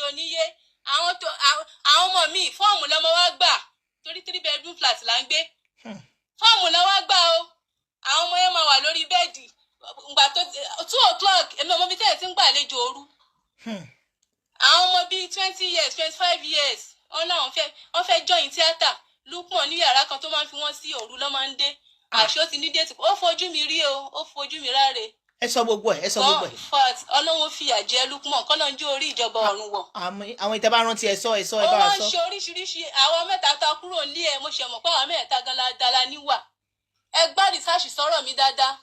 oníyé, àwọn ọmọ mi fọ́ọ̀mù lọ́mọ wá gbà torí 3 bedroom flat là ń gbé. Fọ́ọ̀mù lọ́ wá gbà o. Àwọn ọmọ yẹn máa wà lórí bẹ́ẹ̀dì. Ìgbà tó 2:00 èmi ọmọ mi tẹ́lẹ̀ tí ń gbàlejò òru. Àwọn ọmọ bíi 20 years 25 years wọ́n fẹ́ join theatre. Lukman ní yàrá kan tó máa ń fi wọ́n sí òru lọ́ máa ń dé. Àṣé ó ti ní déètì, ó fojú mi rí o, ó fojú mi ráre. Ẹ sọ gbogbo ẹ. Ọlọ́run fìyà jẹ Lukman kọ́lọ́n jó orí ìjọba ọ̀run wọ̀. Àwọn ìtẹ́ bá rántí ẹ bá wa sọ. Ó máa ń ṣe oríṣiríṣi. Àwọn mẹ́ta ta kúrò nílé ẹ̀, mo ṣe mọ̀ pé àwọn mẹ́ta gan la níwà. Ẹ gbá rìsáàṣì sọ̀rọ̀ mi dáadáa.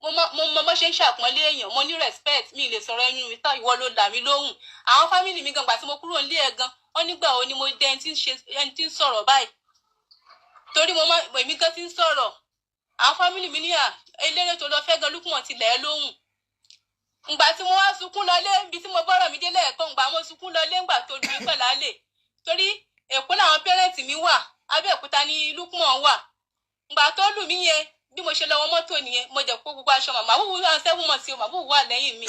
Mo mọ bó ṣe ń ṣàpọ́nlé èèyàn, mo ní respect, mi lè sọ̀rọ̀ ẹnu mi tán, ìwọ ló là mí lóhùn. Àwọn fámìlì mi gan gbà tí mo kúrò nílé ẹ̀ gan, wọ́n nígbà wo ni mo dé ẹni tí ń sọ̀rọ̀ báyìí. Torí èmi gan ti ń sọ̀rọ̀. Àwọn fámìlì mi níyà eléré tó lọ fẹ́ gan Lukman ti lẹ̀ ẹ́ lóhùn. Ngbà tí mo wá sunkún lọlé, ibi tí mo bọ́rọ̀ mi dé lẹ́ẹ̀kan, ngbà mo sunkún lọlé ngbà tó lu ìpẹ́ lálẹ́. torí Èkó làwọn pẹ́rẹ́ǹtì mi wà Abẹ́òkúta ní Lukman wà ngbà tó lù mí yẹn bí mo ṣe lọ́wọ́ mọ́tò nìyẹn mo dẹ̀ kó gbogbo aṣọ màmá wúwo náà 7 months màmá wà lẹ́yìn mi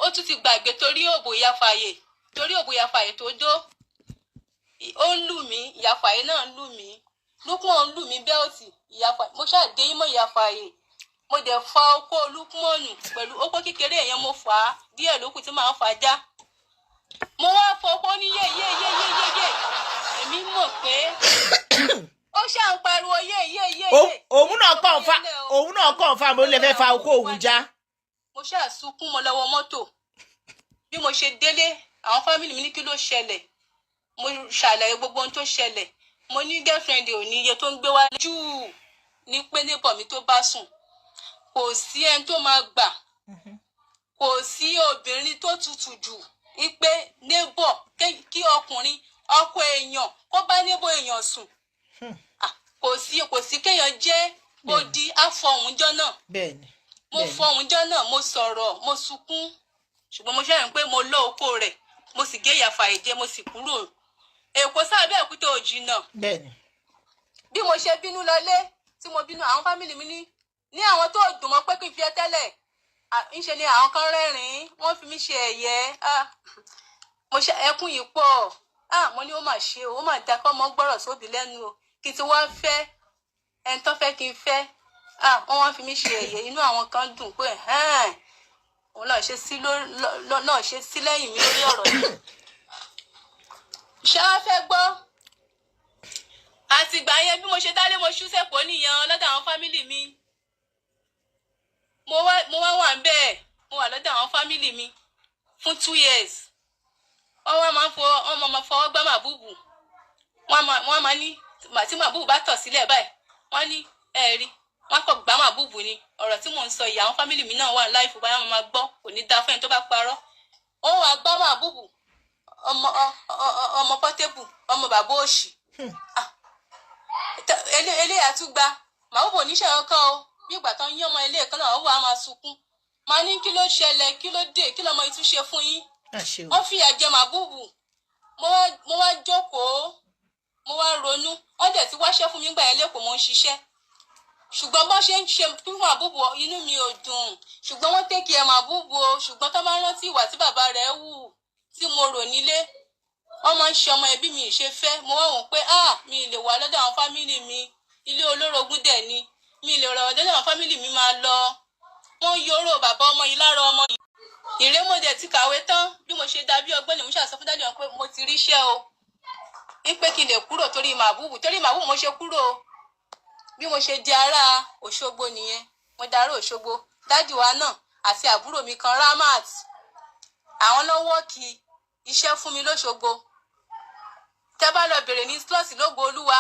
ó tún ti gbàgbé torí òbò Ìyá Fàyè tó dó ó ń lù mí Ìyá Fàyè náà ń lù mí Lukman ń lù mí bẹ́ẹ̀tì Ìyá Fàyè mo ṣáà dé yín mọ́ Ìyá Fàyè mo dẹ̀ fa okó Lukman pẹ̀lú okó kékeré yẹn mo fà á díẹ̀ lókù tí màá fà á já mo wá fọkó ní yé èmi mọ̀ pé ó ṣáà ń pariwo yé. òun náà kàn fa mo lè fẹ́ fa okó òun já. mo ṣáà sunkún mo lọ́wọ́ mọ́tò bí mo ṣe délé àwọn fámìlì mi ní kí ló ṣẹlẹ̀ mo ṣàlàyé gbogbo ohun tó ṣẹlẹ̀ mo ní girlfriend ò ní iye tó ń gbé wá jù ní pé neighbor mi tó bá sùn kò sí ẹni tó máa gbà kò sí obìnrin tó tutù jù wípé neighbor kí ọkùnrin ọkọ èèyàn kó bá neighbor èèyàn sùn kò sí kéèyàn jẹ́ odi àfọ̀húnjọ́ náà mo fọ̀húnjọ́ náà mo sọ̀rọ̀ mo sunkún ṣùgbọ́n mo ṣàyẹn pé mo lọ oko rẹ̀ mo sì gé Ìyá Fàyè jẹ mo sì kúrò Èkó s'Abẹ́òkúta ò jìnnà bí mo ṣe bínú lọlé tí mo bínú àwọn fámìlì mi ní àwọn tó dùn mọ́ pé kí n fi ẹ́ tẹ́lẹ̀ ńṣe ni àwọn kan rẹ́rìn-ín wọ́n fi mí ṣe ẹ̀yẹ mo ṣe ẹkún yìí pọ̀ mo ní ó mà ṣe ó mà dá kọ́ mọ́ gbọ́rọ̀ sóbì lẹ́nu o kí tí wọ́n fẹ́ ẹni tó fẹ́ kí n fẹ́ wọ́n wá fi mí ṣe ẹ̀yẹ inú àwọn kan dùn pé òun náà ṣe sí lẹ́yìn mi lórí ọ̀rọ̀ yìí ṣé wàá fẹ́ gbọ́ àtìgbà yẹn bí mo ṣe dálé mo ṣú sẹ́pọ̀ nìyẹn lọ́dọ̀ àwọn fámìlì mi mo wá wà ń bẹ́ẹ̀ mo wà lọ́dọ̀ àwọn fámìlì mi fún 2 years wọ́n máa fọwọ́ gbá màbúbù wọ́n máa ní tí màbúbù bá tọ̀ sílẹ̀ báyìí wọ́n ní ẹ̀rí wọ́n kọ̀ gbá màbúbù ni ọ̀rọ̀ tí mò ń sọ ìyá àwọn fámìlì mi náà wà láìfù báyà máa gbọ́ kò ní dá fẹ́ni tó bá parọ́ ó wà gbá màbúbù ọmọ Pọ́tébù ọmọ bàbá òṣì eléyà tún gba màbúbù oníṣẹ́ ọkọ o bí ìgbà tó ń yí ọmọ ilé kan náà ó wà á máa sunkún máa ní kí ló ṣẹlẹ̀ kí ló dé kí lọmọ ìtúnṣe fún yín wọ́n fìyà jẹ màbúbù mo wá jókòó mo wá ronú wọ́n dẹ̀ ti wáṣẹ́ fún mi gbà yẹn lẹ́kọ̀ọ́ mo ń ṣiṣẹ́ ṣùgbọ́n bọ́n ṣe ń ṣe fún màbúbù inú mi ò dùn ṣùgbọ́n wọ́n tẹ́kì ẹ̀ màbúbù o ṣùgbọ́n tó máa ń rántí ìwà tí bàbá rẹ̀ wù tí mo rò nílé wọ́n máa ń ṣe ọmọ ẹbí mi ìṣe fẹ́ mo wá wò pé mi lè wà lọ́dọ̀ àwọn fámìlì mi ilé olórogún dẹ̀ ni mi lè rọ̀ lọ́dọ̀ àwọn fámìlì mi máa lọ wọ́n yóró bàbá ọmọ yìí lára ọmọ yìí ìrémọdé ti kàwé tán bí mo ṣe dàbí ọgbẹ́ni mo ṣàṣọ fún dájú wọn pé mo ti ríṣẹ́ o wípé kí n lè kúrò torí màbúbù mo ṣe kúrò bí mo ṣe di ará Òṣogbo nìyẹn mo dará Òṣogbo dájú wa náà àti àbúrò mi kan Ramat àwọn náà wọ́ọ̀kì iṣẹ́ fún mi lóṣogbo tẹ́ bá lọ bèrè ní slot lógo Olúwa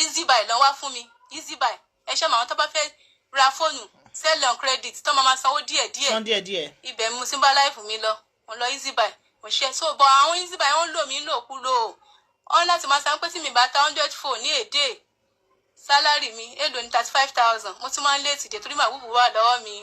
easy buy lọ wá fún mi easy buy ẹ ṣe màwọn tó bá fẹ́ ra fóònù sell on credit tó máa sanwó díẹ̀ ibẹ̀ mo sì ń bá láìfù mi lọ mo lọ easy buy mo ṣe so bọ àwọn easy buy wọ́n lò mí lòkulò wọ́n láti máa san pé tí mi bá ta 100 phone ní èdè sálárì mi èlò ní 35,000 mo tún máa ń lé tìjẹ torí màbúbù wà lọ́wọ́ mi